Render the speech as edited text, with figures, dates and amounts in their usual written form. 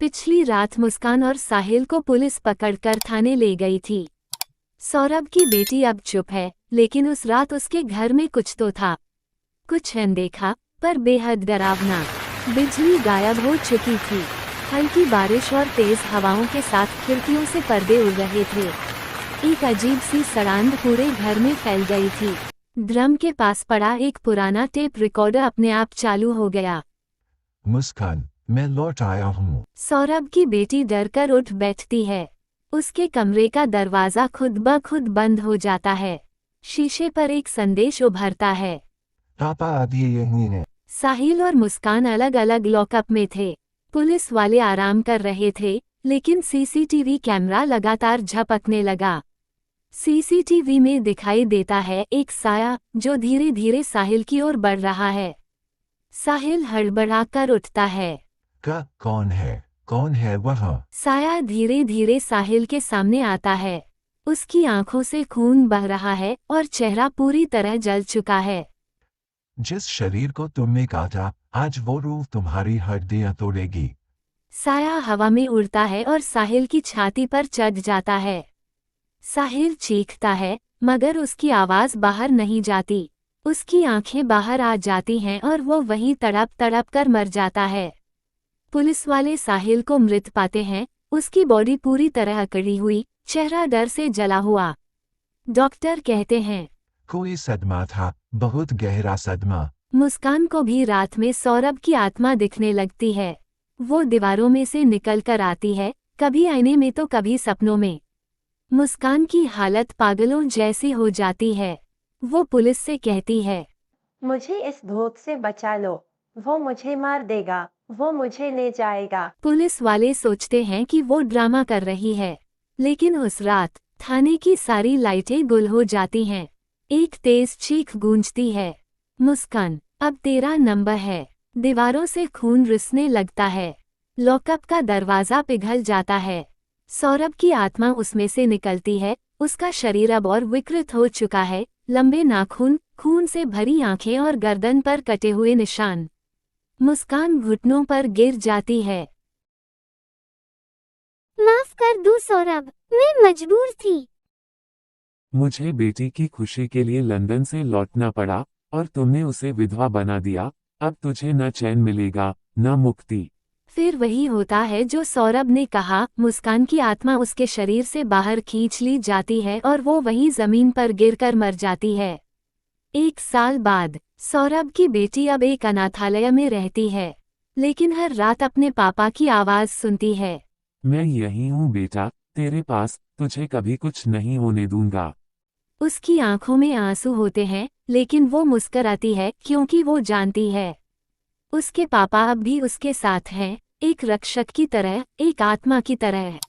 पिछली रात मुस्कान और साहिल को पुलिस पकड़कर थाने ले गई थी। सौरभ की बेटी अब चुप है, लेकिन उस रात उसके घर में कुछ तो था। कुछ अनदेखा पर बेहद डरावना। बिजली गायब हो चुकी थी। हल्की बारिश और तेज हवाओं के साथ खिड़कियों से पर्दे उड़ रहे थे। एक अजीब सी सड़ांध पूरे घर में फैल गई थी। ड्रम के पास पड़ा एक पुराना टेप रिकॉर्डर अपने आप चालू हो गया। मुस्कान, मैं लौट आया हूँ। सौरभ की बेटी डरकर उठ बैठती है। उसके कमरे का दरवाजा खुद ब खुद बंद हो जाता है। शीशे पर एक संदेश उभरता है। पापा अभी यहीं हैं। साहिल और मुस्कान अलग अलग लॉकअप में थे। पुलिस वाले आराम कर रहे थे, लेकिन सीसीटीवी कैमरा लगातार झपकने लगा। सीसीटीवी में दिखाई देता है एक साया जो धीरे धीरे साहिल की ओर बढ़ रहा है। साहिल हड़बड़ाकर उठता है। कौन है? कौन है वह? साया धीरे धीरे साहिल के सामने आता है। उसकी आंखों से खून बह रहा है और चेहरा पूरी तरह जल चुका है। जिस शरीर को तुमने काटा, आज वो रूह तुम्हारी हड्डियां तोड़ेगी। साया हवा में उड़ता है और साहिल की छाती पर चढ़ जाता है। साहिल चीखता है, मगर उसकी आवाज बाहर नहीं जाती। उसकी आंखें बाहर आ जाती हैं और वो वहीं तड़प तड़प कर मर जाता है। पुलिस वाले साहिल को मृत पाते हैं। उसकी बॉडी पूरी तरह अकड़ी हुई, चेहरा डर से जला हुआ। डॉक्टर कहते हैं कोई सदमा था, बहुत गहरा सदमा। मुस्कान को भी रात में सौरभ की आत्मा दिखने लगती है। वो दीवारों में से निकल कर आती है, कभी आईने में तो कभी सपनों में। मुस्कान की हालत पागलों जैसी हो जाती है। वो पुलिस से कहती है, मुझे इस भूत से बचा लो, वो मुझे मार देगा, वो मुझे ले जाएगा। पुलिस वाले सोचते हैं कि वो ड्रामा कर रही है, लेकिन उस रात थाने की सारी लाइटें गुल हो जाती हैं। एक तेज चीख गूंजती है, मुस्कान, अब तेरा नंबर है। दीवारों से खून रिसने लगता है। लॉकअप का दरवाजा पिघल जाता है। सौरभ की आत्मा उसमें से निकलती है। उसका शरीर अब और विकृत हो चुका है। लंबे नाखून, खून से भरी आंखें और गर्दन पर कटे हुए निशान। मुस्कान घुटनों पर गिर जाती है। माफ कर दो सौरभ, मैं मजबूर थी। मुझे बेटी की खुशी के लिए लंदन से लौटना पड़ा और तुमने उसे विधवा बना दिया। अब तुझे न चैन मिलेगा, न मुक्ति। फिर वही होता है जो सौरभ ने कहा। मुस्कान की आत्मा उसके शरीर से बाहर खींच ली जाती है और वो वहीं जमीन पर गिरकर मर जाती है। 1 साल बाद सौरभ की बेटी अब एक अनाथालय में रहती है, लेकिन हर रात अपने पापा की आवाज सुनती है। मैं यही हूँ बेटा, तेरे पास, तुझे कभी कुछ नहीं होने दूंगा। उसकी आंखों में आंसू होते हैं, लेकिन वो मुस्कराती है क्योंकि वो जानती है उसके पापा अब भी उसके साथ हैं, एक रक्षक की तरह, एक आत्मा की तरह।